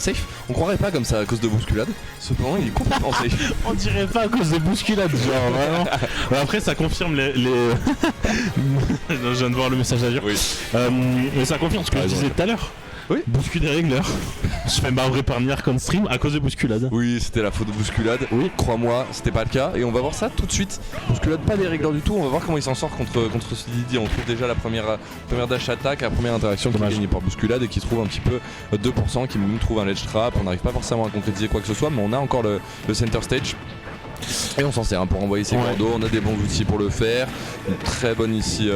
safe. On croirait pas comme ça à cause de bousculade. Cependant, il est complètement safe. On dirait pas à cause de bousculade, genre vraiment. Après, ça confirme les. Non, je viens de voir le message à dire. Oui. Mais ça confirme ce que je disais tout à l'heure. Oui. Bouscule des régleurs. Je fais marrer par Nier on stream à cause de bousculade. Oui, c'était la faute de bousculade. Oui. Crois-moi, c'était pas le cas. Et on va voir ça tout de suite. Bousculade, pas des régleurs du tout. On va voir comment il s'en sort contre ce Didi. On trouve déjà la première dash attack, la première interaction qui est gagnée par bousculade et qui trouve un petit peu 2%, qui même trouve un ledge trap. On n'arrive pas forcément à concrétiser quoi que ce soit, mais on a encore le center stage. Et on s'en sert pour envoyer ses cordeaux. On a des bons outils pour le faire. Une très bonne ici.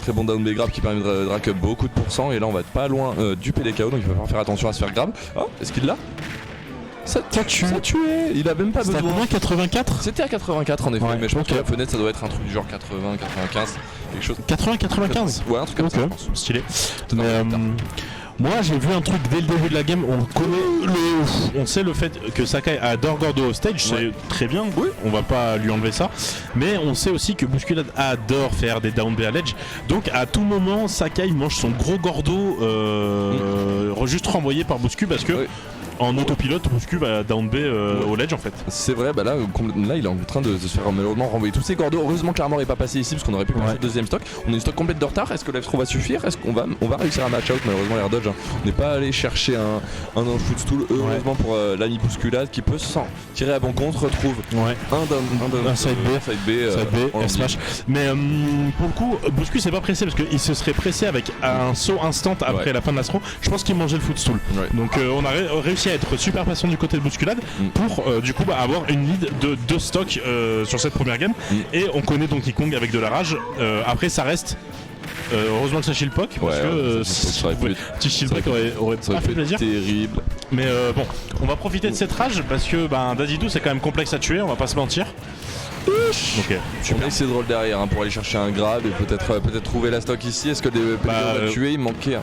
Très bon down B grab qui permet de rack up beaucoup de pourcents. Et là on va être pas loin du PDKO, donc il va falloir faire attention à se faire grab. Oh, est-ce qu'il l'a? Ça tué. Il a même pas besoin. C'était à combien, 84? C'était à 84 en effet, mais je pense que la fenêtre ça doit être un truc du genre 80, 95, quelque chose. 80-95? Ouais, un truc comme ça. Stylé. Moi j'ai vu un truc dès le début de la game, on sait le fait que Sakai adore Gordo au stage, c'est très bien, on va pas lui enlever ça, mais on sait aussi que Bousculade adore faire des down B à ledge, donc à tout moment Sakai mange son gros Gordo juste renvoyé par Bouscu parce que en autopilote, Bouscu va down B au ledge en fait. C'est vrai, bah là il est en train de se faire malheureusement renvoyer tous ses gordos. Heureusement que l'armor est pas passé ici parce qu'on aurait pu passer le deuxième stock. On a une stock complète de retard. Est-ce que l'F3 va suffire? Est-ce qu'on va réussir à match out? Malheureusement Air Dodge, on n'est pas allé chercher un footstool. Heureusement pour l'ami Bousculade qui peut s'en tirer à bon compte, retrouve un side B, en smash. Mais pour le coup, Bouscu s'est pas pressé parce qu'il se serait pressé avec un saut instant après la fin de l'astro. Je pense qu'il mangeait le footstool. Donc on a réussi à être super patient du côté de Bousculade pour du coup avoir une lead de 2 stocks sur cette première game et on connaît Donkey Kong avec de la rage. Après ça reste heureusement que ça shield poke parce que petit shield poke aurait pas fait plaisir. Terrible. Mais bon, on va profiter de cette rage parce que Dadidou c'est quand même complexe à tuer, on va pas se mentir. Ok, on a essayé de roll derrière pour aller chercher un grab et peut-être trouver la stock ici. Est-ce que des va tuer? Il manquait un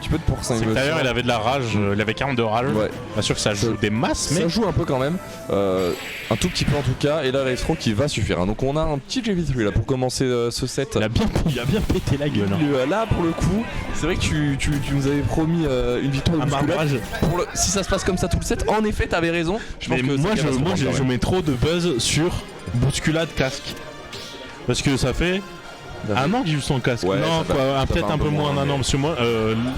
petit peu de pourcent. D'ailleurs il avait de la rage, il avait 40 de rage. Pas sûr que ça joue des masses, mais ça joue un peu quand même. Un tout petit peu en tout cas. Et là la F3 qui va suffire. Donc on a un petit JV3 là pour commencer ce set. Il a bien pété la gueule. Là pour le coup, c'est vrai que tu nous avais promis une victoire de bousculade. Si ça se passe comme ça tout le set, en effet t'avais raison. Moi je mets trop de buzz sur Bousculade casque. Parce que ça fait un an qu'il joue sans casque. Non, peut-être un peu moins d'un an. Parce que moi,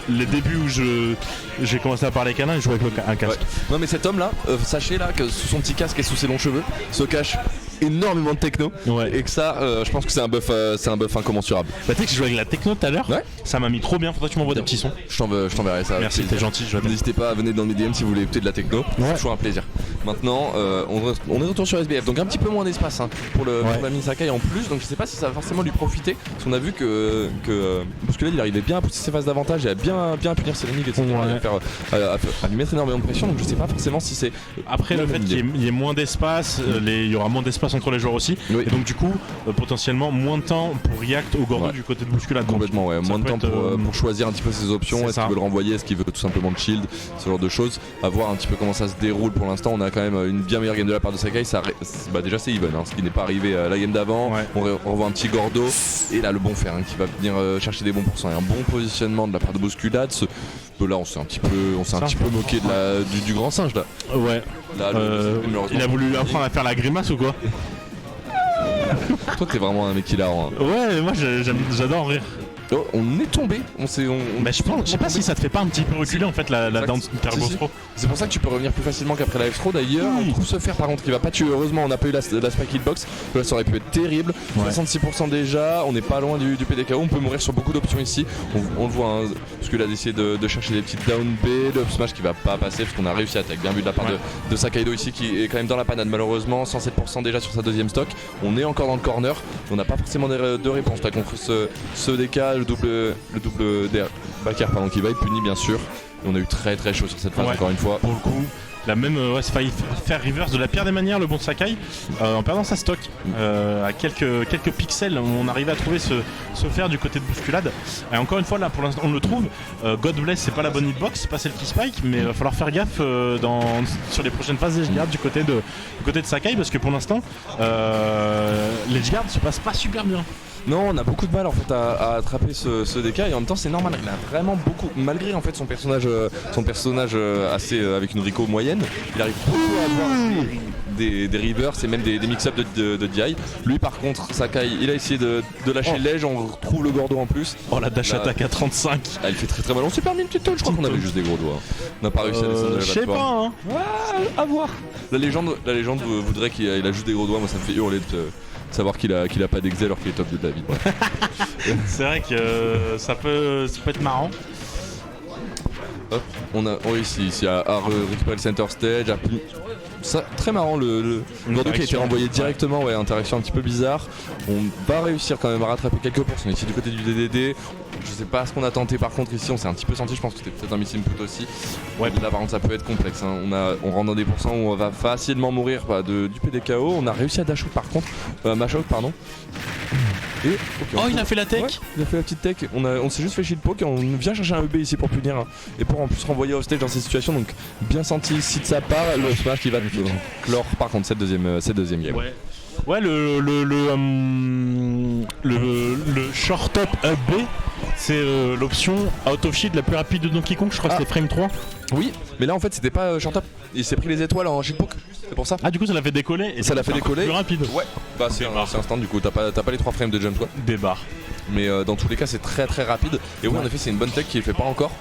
les débuts où j'ai commencé à parler canin, je jouais avec un casque. Non, mais cet homme là, sachez là que sous son petit casque et sous ses longs cheveux se cache énormément de techno et que ça je pense que c'est un buff incommensurable. Tu sais que je jouais avec la techno tout à l'heure, ça m'a mis trop bien, faudrait que tu m'envoies des petits sons. Je t'enverrai ça. Merci, t'es gentil. N'hésitez pas à venir dans mes DM si vous voulez écouter de la techno, c'est toujours un plaisir. Maintenant on est retour sur SBF, donc un petit peu moins d'espace pour l'ami Sakai en plus, donc je sais pas si ça va forcément lui profiter, parce qu'on a vu que Bousculade il arrivait bien à pousser ses phases d'avantage et à bien punir ses ennemis, etc. à lui mettre énormément de pression, donc je sais pas forcément si c'est... Après le fait qu'il y ait moins d'espace, il y aura moins d'espace entre les joueurs aussi, et donc du coup potentiellement moins de temps pour react au Gordo du côté de Bousculade. Complètement, moins de temps pour choisir un petit peu ses options, est-ce qu'il veut le renvoyer, est-ce qu'il veut tout simplement le shield, ce genre de choses, à voir un petit peu comment ça se déroule. Pour l'instant on a quand même une bien meilleure game de la part de Sakai, déjà c'est even, ce qui n'est pas arrivé à la game d'avant. On revoit un petit Gordo et là le bon fer qui va venir chercher des bons pourcents et un bon positionnement de la part de Bousculade. Là on s'est un petit peu moqué du grand singe là. Là, il a voulu apprendre à faire la grimace ou quoi? Toi t'es vraiment un mec hilarant. Ouais, moi j'adore rire. Oh, on est tombé, Mais je sais pas si ça te fait pas un petit peu reculer en fait la down Cargo Throw. C'est pour ça que tu peux revenir plus facilement qu'après la F-Throw d'ailleurs. On trouve ce fer par contre qui va pas tuer. Heureusement on a pas eu la spike hitbox. Là ça aurait pu être terrible. 66% déjà, on est pas loin du PDKO. On peut mourir sur beaucoup d'options ici. On le voit parce qu'il a décidé de chercher des petites down B, le up smash qui va pas passer parce qu'on a réussi à attaquer. Bien vu de la part de Sakaido ici qui est quand même dans la panade malheureusement. 107% déjà sur sa deuxième stock. On est encore dans le corner. On n'a pas forcément de réponse là contre ce DK. Le double backer qui va être puni bien sûr. Et on a eu très chaud sur cette phase encore une fois. Pour le coup, la même c'est failli faire reverse de la pire des manières le bon Sakai en perdant sa stock à quelques pixels. On arrivait à trouver ce fer du côté de Bousculade. Et encore une fois là pour l'instant on le trouve. God bless, c'est pas la bonne hitbox, c'est pas celle qui spike, mais il va falloir faire gaffe sur les prochaines phases d'edgeguard du côté de Sakai parce que pour l'instant l'edgeguard se passe pas super bien. Non, on a beaucoup de mal en fait à attraper ce DK et en même temps c'est normal, il a vraiment beaucoup, malgré en fait son personnage assez avec une Rico moyenne, il arrive beaucoup à avoir des reverse et même des mix-up de DI. Lui par contre, Sakai, il a essayé de lâcher le ledge, on retrouve le Gordo en plus. Oh la dash attack à 35. Ah, il fait très très mal, on s'est permis une petite touche, je crois qu'on avait juste des gros doigts. On n'a pas réussi à descendre de la Je sais pas hein. Ouais, à voir. La légende voudrait qu'il a juste des gros doigts, moi ça me fait hurler de savoir qu'il a pas d'exé alors qu'il est top de David. C'est vrai que ça peut être marrant. Hop, on a réussi ici à récupérer le center stage. Ça, très marrant le Gordo qui a été renvoyé directement, ouais, interaction un petit peu bizarre. On va réussir quand même à rattraper quelques pourcents ici du côté du DDD. Je sais pas ce qu'on a tenté par contre ici, on s'est un petit peu senti, je pense que c'était peut-être un miss input aussi. Ouais, là par contre ça peut être complexe, hein. On rentre dans des pourcents où on va facilement mourir du PDKO. On a réussi à dash out par contre, mash out pardon. Et, okay, il a fait la tech. Ouais, il a fait la petite tech, on s'est juste fait shield poke et on vient chercher un EB ici pour punir et pour en plus renvoyer au stage dans ces situations, donc bien senti ici de sa part, le smash qui va clore par contre cette deuxième game. Ouais, le short top up B, c'est l'option out of shield la plus rapide de Donkey Kong, je crois que c'était frame 3. Oui, mais là en fait c'était pas short top, il s'est pris les étoiles en shield poke, c'est pour ça. Ah du coup ça l'a fait décoller et ça l'a fait décoller plus rapide. Ouais, bah c'est instant du coup, t'as pas les 3 frames de jump quoi. Des barres. Mais dans tous les cas c'est très très rapide et oui en effet c'est une bonne tech qu'il fait pas encore.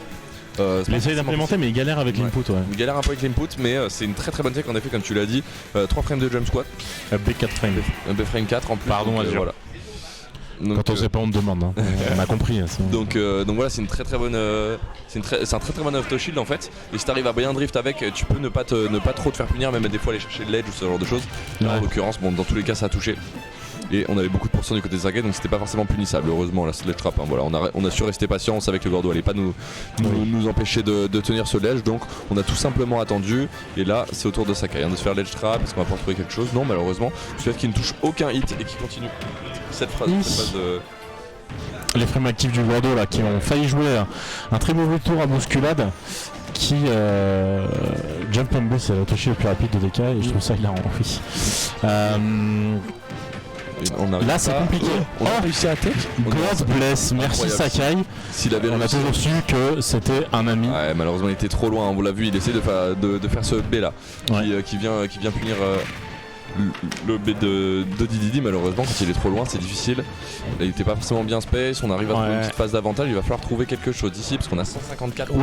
Il essaye d'implémenter mais il galère avec l'input. Ouais. Il galère un peu avec l'input mais c'est une très très bonne tech en effet comme tu l'as dit. 3 frames de jump squat. B4 frames. B frame 4 en plus. Pardon donc, voilà. Donc, quand on sait pas on te demande, hein. On a compris. Donc voilà, c'est une très très bonne, c'est un très très bon auto shield en fait. Et si t'arrives à bien drift avec, tu peux ne pas trop te faire punir, même des fois aller chercher le ledge ou ce genre de choses. Là, en l'occurrence, bon dans tous les cas ça a touché. Et on avait beaucoup de pourcents du côté de Sakai, donc c'était pas forcément punissable. Heureusement la sledge trap, hein, voilà, on a su rester patient, on savait que le Gordo allait pas nous empêcher de tenir ce ledge, donc on a tout simplement attendu. Et là c'est au tour de Sakai de se faire ledge trap. Est-ce qu'on va pouvoir trouver quelque chose? Non, malheureusement. Celui qui ne touche aucun hit et qui continue cette phase de... Les frames actifs du Gordo là qui ont failli jouer un très mauvais tour à bousculade. Qui jump and B c'est l'autoshield le plus rapide de DK et je trouve ça hilarant, oui. Là c'est compliqué. On a réussi à tech. God bless, merci Sakai. On a toujours su que c'était un ami. Ouais, malheureusement il était trop loin, on l'a vu, il essaie de faire ce B là qui vient punir le B de Dididi. Malheureusement quand il est trop loin c'est difficile. Là, il était pas forcément bien space, on arrive à trouver une petite phase d'avantage, il va falloir trouver quelque chose ici parce qu'on a 154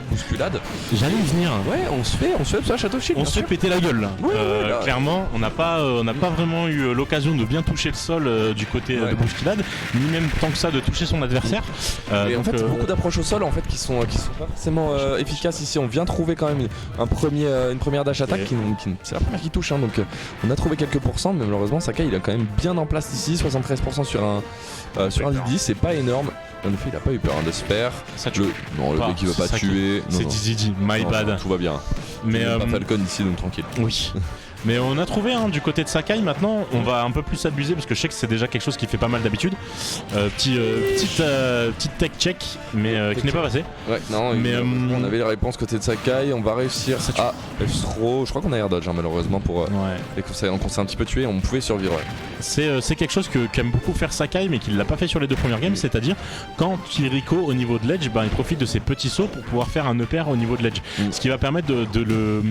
bousculades. J'allais y venir. Ouais, on se fait ça château shield. On se fait péter la gueule là. Là. Clairement on n'a pas vraiment eu l'occasion de bien toucher le sol du côté de bousculade, ni même tant que ça de toucher son adversaire. Et en fait beaucoup d'approches au sol en fait qui sont pas forcément efficaces ici. On vient trouver quand même une première dash attack qui c'est la première qui touche, hein, donc on a trouvé quelques pourcents, mais malheureusement Sakai il a quand même bien en place ici, 73% sur un Didi, c'est pas énorme. En effet il a pas eu peur de se faire. Le mec qui veut pas tuer. C'est Didi, my bad. Tout va bien. Mais pas Falcon ici donc tranquille. Oui. Mais on a trouvé du côté de Sakai maintenant, on va un peu plus abuser parce que je sais que c'est déjà quelque chose qui fait pas mal d'habitude. Petite tech check mais qui n'est pas passé. Ouais, non, mais on avait les réponses côté de Sakai, on va réussir à F-throw. Je crois qu'on a air dodge malheureusement pour les conseils, on s'est un petit peu tué, on pouvait survivre. C'est quelque chose qu'aime beaucoup faire Sakai mais qu'il l'a pas fait sur les 2 premières games, c'est-à-dire quand Kiriko au niveau de l'edge, il profite de ses petits sauts pour pouvoir faire un upper au niveau de l'edge. Ce qui va permettre de le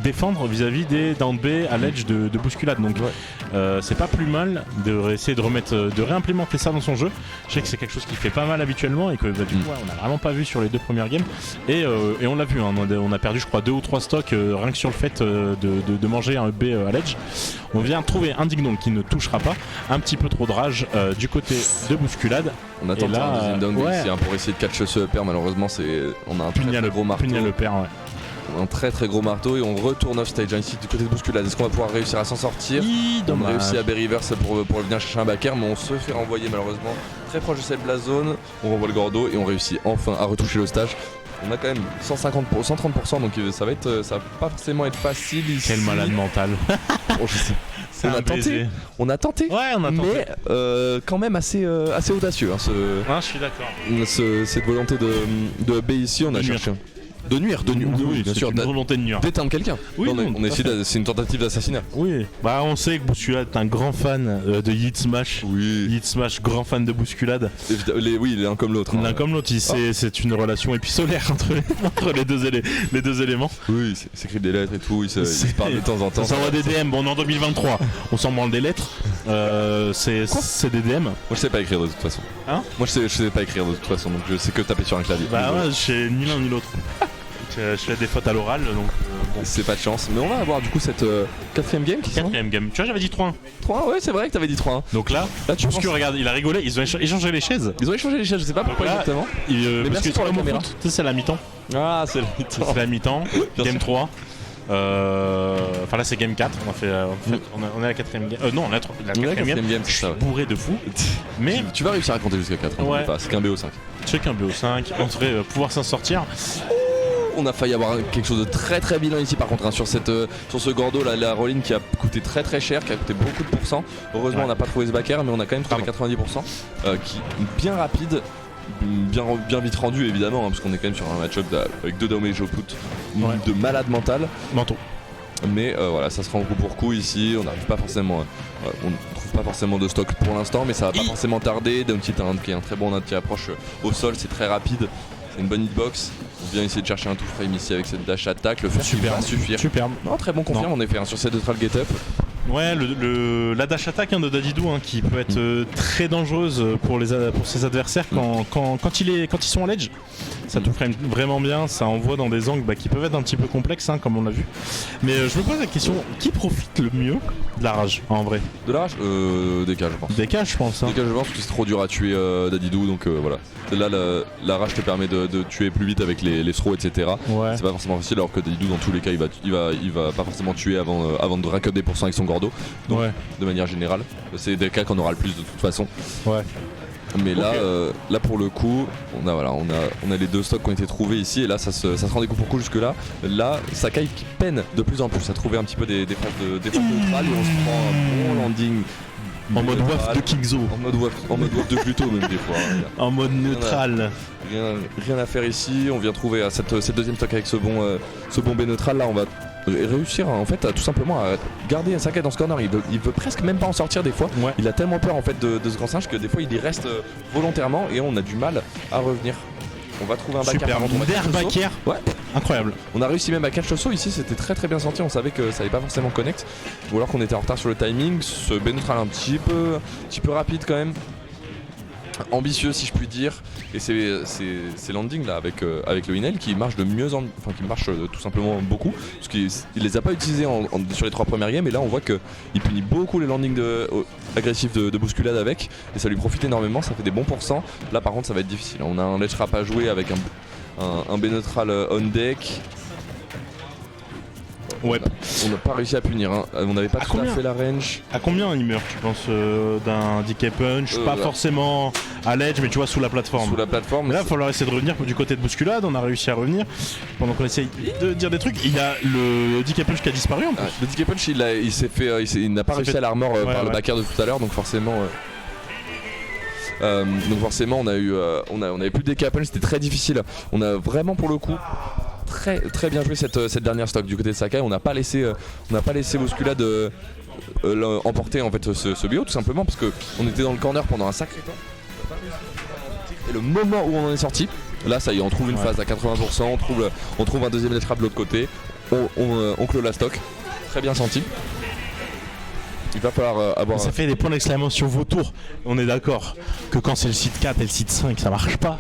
défendre vis-à-vis des down B à l'edge de bousculade, donc c'est pas plus mal de essayer de réimplémenter ça dans son jeu. Je sais que c'est quelque chose qu'il fait pas mal habituellement et que du coup on a vraiment pas vu sur les 2 premières games et on l'a vu, hein, on a perdu je crois 2 ou 3 stocks rien que sur le fait de manger un B à l'edge. On vient trouver un Ding Dong qui ne touchera pas, un petit peu trop de rage du côté de bousculade. On attend un deuxième Dong ici pour essayer de catch ce upper, malheureusement on a un très gros marteau. Un très très gros marteau et on retourne off stage ici du côté de bousculade. Est-ce qu'on va pouvoir réussir à s'en sortir? On a réussi à Berry Reverse pour venir chercher un backer, mais on se fait renvoyer malheureusement très proche de cette blast zone. On renvoie le Gordo et on réussit enfin à retoucher le stage. On a quand même 130%, donc ça va pas forcément être facile ici. Quel malade mental. Bon, je sais. On a tenté, mais quand même assez audacieux, hein, je suis d'accord. Cette volonté de B ici, on a cherché. De nuire, oui, bien sûr. Une volonté de nuire. D'éteindre quelqu'un. Oui, c'est une tentative d'assassinat. Oui. Bah on sait que Bousculade est un grand fan de Yeet Smash. Oui. Yeet Smash, grand fan de Bousculade. Oui, l'un comme l'autre. L'un comme l'autre, c'est une relation épistolaire entre les deux éléments. Oui, il s'écrit des lettres et tout, il se parle de temps en temps. Ça s'envoie des DM, bon on est en 2023, on s'en branle des lettres. C'est des DM. Moi je sais pas écrire de toute façon. Hein? Moi je sais pas écrire de toute façon, donc je sais que taper sur un clavier. Bah ouais, je sais ni l'un ni l'autre. Je fais des fautes à l'oral, donc bon. C'est pas de chance. Mais on va avoir du coup cette quatrième game. Quatrième game. Tu vois, j'avais dit 3-1. 3-1, ouais, c'est vrai que t'avais dit 3-1. Donc là tu penses que regarde, il a rigolé, ils ont échangé les chaises. Ils ont échangé les chaises, je sais pas pourquoi exactement. Mais parce que pour la caméra. Tu sais, c'est la mi-temps. Ah, c'est la mi-temps. C'est la mi-temps. Game 3. Enfin là c'est game 4, on est à la quatrième game. Non, on est à la quatrième game. Je suis bourré de fou. Mais tu vas réussir à compter jusqu'à 4, ouais. C'est qu'un BO5. C'est qu'un BO5, on devrait pouvoir s'en sortir. On a failli avoir quelque chose de très très bilan ici par contre, hein, sur ce Gordo là, la Rolling qui a coûté très très cher, qui a coûté beaucoup de pourcents. Heureusement on n'a pas trouvé ce backer, mais on a quand même trouvé 90%, qui est bien rapide, bien vite rendu évidemment, hein, parce qu'on est quand même sur un match-up avec 2 damage output de malade mental. Manteau. Mais voilà, ça se rend coup pour coup ici, on n'arrive pas forcément, on trouve pas forcément de stock pour l'instant, mais ça va pas forcément tarder. Downtilt qui est un très bon anti-approche au sol, c'est très rapide, c'est une bonne hitbox. On vient essayer de chercher un tout frame ici avec cette dash attack, le faire va suffire. Superbe. Non, très bon confirme en effet sur cette neutral get up. Ouais, la dash attack de Dadidou qui peut être très dangereuse pour ses adversaires quand ils sont à l'edge. Ça tout frame vraiment bien, ça envoie dans des angles qui peuvent être un petit peu complexes, comme on l'a vu. Mais je me pose la question, qui profite le mieux de la rage en vrai? De la rage DK je pense. DK je pense. DK je pense que c'est trop dur à tuer Dadidou, donc voilà. Là la rage te permet de tuer plus vite avec les throws, etc. Ouais. C'est pas forcément facile, alors que Dadidou dans tous les cas il va pas forcément tuer avant de rack up des pourcents avec son Gordo. Donc de manière générale, c'est des cas qu'on aura le plus de toute façon. Ouais. Mais là, là pour le coup, on a les 2 stocks qui ont été trouvés ici, et là ça se rendait coup pour coup jusque là. Là, Sakai qui peine de plus en plus à trouver un petit peu des phases neutrales, et on se prend un bon landing. En mode waf de Kingzo. En mode waf de Pluto même des fois. En mode neutral. Rien à faire ici, on vient trouver cette deuxième stock avec ce bon B neutral. Là on va réussir en fait à tout simplement à garder Sakai dans ce corner. Il veut presque même pas en sortir des fois. Il a tellement peur en fait de ce grand singe que des fois il y reste volontairement, et on a du mal à revenir. On va trouver un backer avant backer. Ouais. Incroyable. On a réussi même à catch le saut ici, c'était très très bien senti, on savait que ça allait pas forcément connect, ou alors qu'on était en retard sur le timing. Ce B neutral un petit peu rapide quand même, ambitieux si je puis dire, et ces landings là avec le Inel qui marche de mieux qui marche tout simplement beaucoup, parce qu'il les a pas utilisés sur les 3 premières games, et là on voit qu'il punit beaucoup les landings agressifs de Bousculade avec, et ça lui profite énormément, ça fait des bons pourcents. Là par contre ça va être difficile, on a un ledge trap à jouer avec un B neutral on deck. Ouais. On n'a pas réussi à punir, on n'avait pas tout à fait la range. À combien il meurt, tu penses, d'un DK punch? Pas forcément à l'edge, mais tu vois, sous la plateforme. Sous la plateforme. Mais là, il va falloir essayer de revenir du côté de Bousculade. On a réussi à revenir pendant qu'on essaye de dire des trucs. Il y a le DK punch qui a disparu en plus. Le DK punch, il n'a pas réussi à l'armor par le backer de tout à l'heure, donc forcément. On avait plus de DK punch, c'était très difficile. On a vraiment pour le coup très très bien joué cette dernière stock du côté de Sakai. On n'a pas laissé Bousculade emporter en fait ce bio, tout simplement parce que on était dans le corner pendant un sacré temps. Et le moment où on en est sorti, là ça y est, on trouve une phase à 80%, on trouve un deuxième lettrable de l'autre côté, on clôt la stock, très bien senti. Il va falloir avoir. Ça fait des points d'exclamation vautour. On est d'accord que quand c'est le site 4 et le site 5, ça marche pas.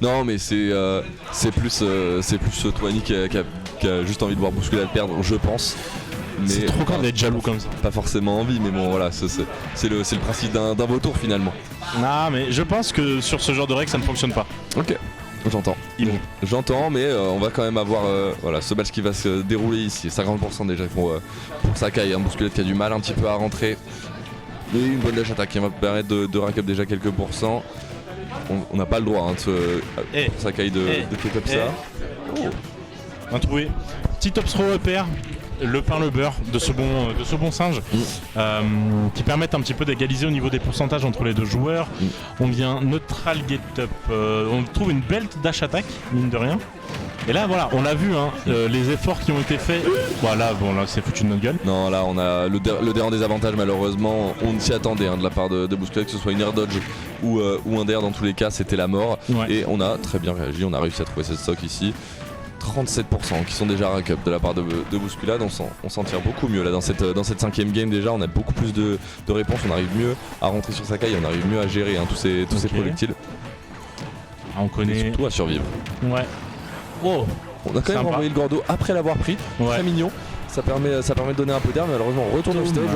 Non, mais c'est plus Twani qui a juste envie de voir Bousculade perdre, je pense. C'est trop grave d'être jaloux comme ça. Pas forcément envie, mais bon, voilà, c'est le principe d'un vautour finalement. Non, mais je pense que sur ce genre de règles, ça ne fonctionne pas. Ok. J'entends. J'entends, mais on va quand même avoir ce match qui va se dérouler ici. 50% déjà pour Sakai, un Bousculade qui a du mal un petit peu à rentrer. Et une bonne dash attack qui va permettre de rack up déjà quelques pourcents. On n'a pas le droit pour Sakai de pick up ça. On a trouvé. Petit top throw upper. Le pain, le beurre de ce bon singe qui permettent un petit peu d'égaliser au niveau des pourcentages entre les deux joueurs. On vient neutral get up, on trouve une belt dash attack, mine de rien. Et là voilà, on l'a vu, hein, les efforts qui ont été faits. Voilà, bon là c'est foutu de notre gueule. Non, là on a le dernier désavantage, malheureusement, on ne s'y attendait de la part de Bousculade, que ce soit une air dodge ou un DR, dans tous les cas c'était la mort. Ouais. Et on a très bien réagi, on a réussi à trouver cette stock ici. 37% qui sont déjà rack up de la part de Bousculade, on s'en tire beaucoup mieux là dans cette 5ème game. Déjà on a beaucoup plus de réponses, on arrive mieux à rentrer sur Sakai, on arrive mieux à gérer tous ces projectiles. Ah, on connaît. Et surtout à survivre. Ouais. Wow. On a quand même renvoyé le Gordo après l'avoir pris, très mignon. Ça permet de donner un peu d'air, mais malheureusement on retourne au stage,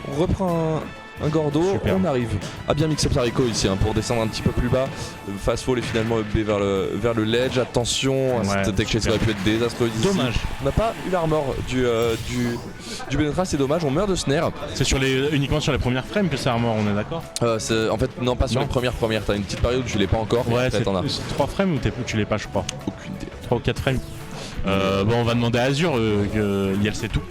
on reprend un Gordo. Super. On arrive à bien mix up sa Rico ici pour descendre un petit peu plus bas. Fast fall et finalement up B vers le ledge. Attention, cette tech chase aurait pu être désastreuse ici. Dommage. On n'a pas eu l'armor du Benetra, c'est dommage, on meurt de snare. C'est uniquement sur les premières frames que c'est armor, on est d'accord? En fait non, pas sur les premières, t'as une petite période où tu l'es pas encore. Ouais, c'est 3 frames ou tu l'es pas, je crois. Aucune idée. 3 ou 4 frames. Bon, on va demander à Azure, Yel sait tout.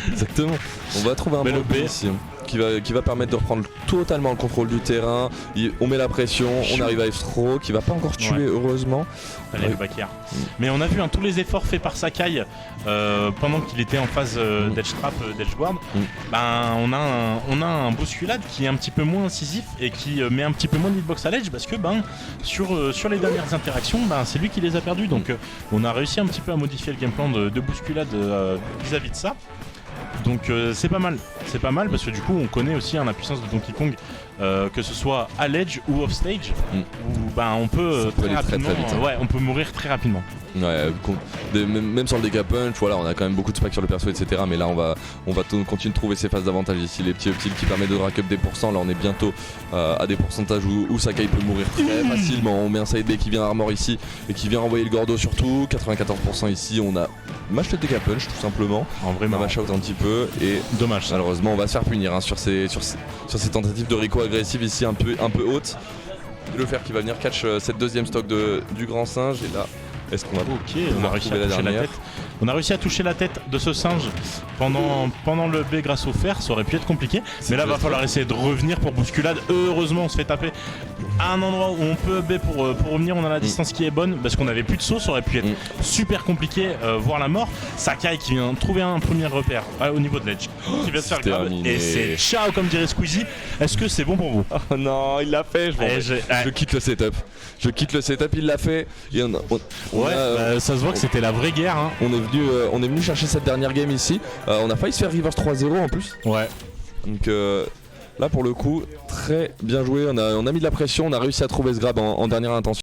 Exactement. On va trouver un bon B ici qui va permettre de reprendre totalement le contrôle du terrain. On met la pression, on arrive à F-throw qui va pas encore tuer, heureusement. Allez, le back air. Mais on a vu tous les efforts faits par Sakai pendant qu'il était en phase d'edge trap, d'edge guard. On a un Bousculade qui est un petit peu moins incisif et qui met un petit peu moins de hitbox à l'edge parce que sur les dernières interactions, c'est lui qui les a perdus. Donc on a réussi un petit peu à modifier le game plan de Bousculade vis-à-vis de ça. Donc c'est pas mal parce que du coup on connaît aussi la puissance de Donkey Kong, que ce soit à l'edge ou off stage, où on peut très vite, on peut mourir très rapidement. Ouais, même sans le dégât punch, voilà, on a quand même beaucoup de spikes sur le perso, etc. Mais là on va continuer de trouver ces phases d'avantage ici, les petits uptills qui permettent de rack up des pourcents. Là on est bientôt à des pourcentages où Sakai peut mourir très facilement. On met un side B qui vient armor ici et qui vient renvoyer le Gordo surtout. 94% ici, on a match le dégât punch tout simplement. En vrai, on a match out un petit peu et dommage. Malheureusement on va se faire punir sur ces tentatives de Rico agressive ici un peu haute. Le fer qui va venir catch cette deuxième stock du grand singe et là. Est-ce qu'on va on a réussi à toucher la tête. On a réussi à toucher la tête de ce singe pendant le B grâce au fer, ça aurait pu être compliqué. Mais là, va falloir essayer de revenir pour Bousculade. Heureusement, on se fait taper à un endroit où on peut B pour revenir. On a la distance qui est bonne parce qu'on avait plus de saut, ça aurait pu être super compliqué, voire la mort. Sakai qui vient trouver un premier repère au niveau de l'edge, qui va se faire grave. Et c'est ciao, comme dirait Squeezie. Est-ce que c'est bon pour vous? Oh non, il l'a fait. Je quitte le setup. Il l'a fait. Ça se voit que c'était la vraie guerre. On est venu chercher cette dernière game ici. On a failli se faire reverse 3-0 en plus. Ouais. Donc là pour le coup, très bien joué. On a mis de la pression, on a réussi à trouver ce grab en dernière intention.